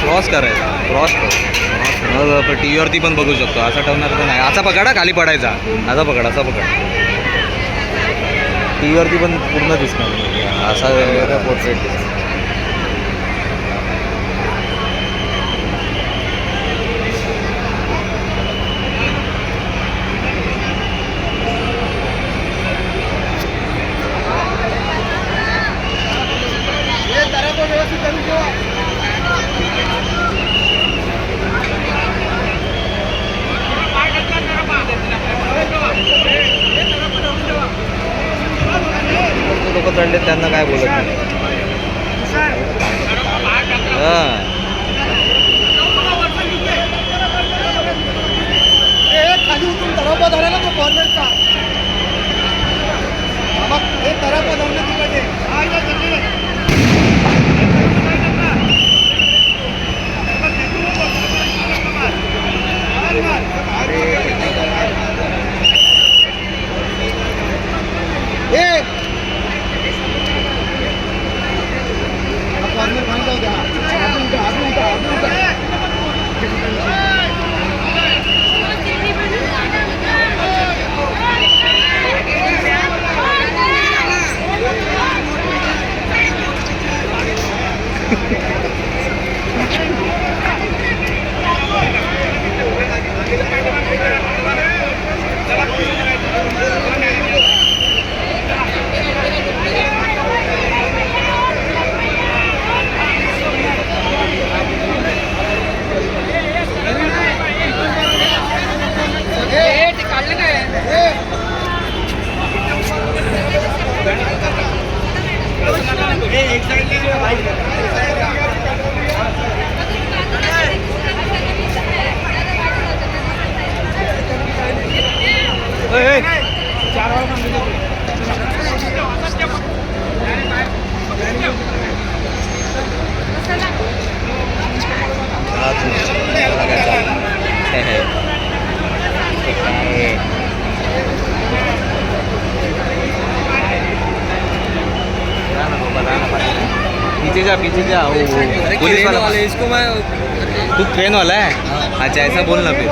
Cross करायचा, cross कर T व्हीवरती पण बघू शकतो. असा ठेवणार तर नाही. असा पकडा, खाली पडायचा. असा पकड, असा पकड. टी व्हीवरती पण पूर्ण दिसणार. असा पोर्ट्रेट दिसणार. लोक चढले त्यांना काय बोलत नाही. खाली उतरून तरापा धरायला तो कॉर्नरचा हे तरापा धरलं तिकडे. कॉर्नर खाली जाऊ द्या. पीछे जा पुलिस वाला इसको मैं तू ट्रेन वाला है. अच्छा ऐसा बोल ना फिर.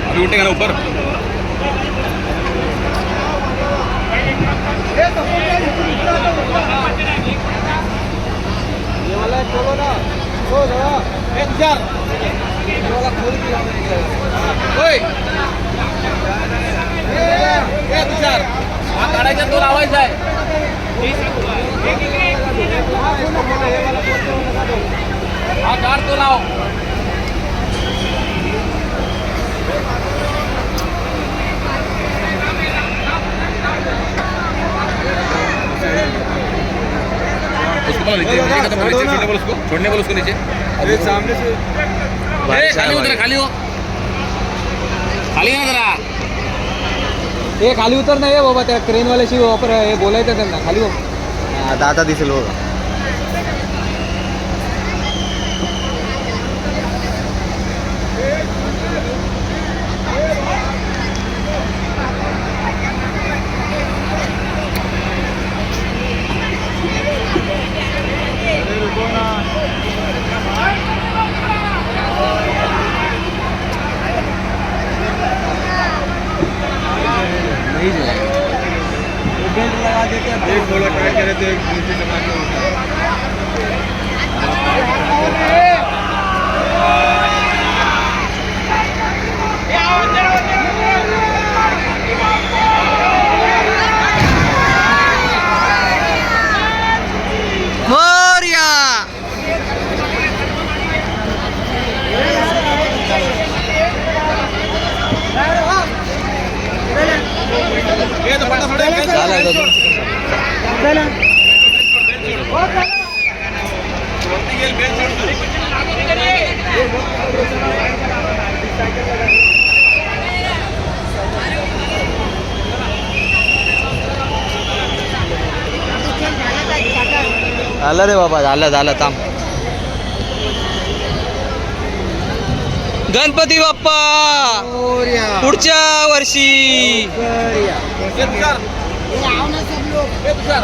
अभी उठेगा ना ऊपर. ये वाला चलो ना. हो दादा एक जार ये वाला खोल के ओए एक जार हा काढायचा तो लावायचा आहे. हा कार तो लाव. उसको नीचे छोड़ने बोल, उसको छोड़ने बोल, उसको नीचे. अरे सामने से खाली उतर, खाली हो, खाली ना जरा. हे खाली उतर नाही बाबा. त्या क्रेनवाल्याशी वापर हे बोलायचं त्यांना. खाली हो. दादा दिसेल बघा. बेल्ट लगा देते हैं. एक थोड़ा ट्राई करे तो एक नीचे जमा के उठा. झालं रे बाबा, झालं झालं, थांब. गणपती बाप्पा पुढच्या वर्षी. तुषार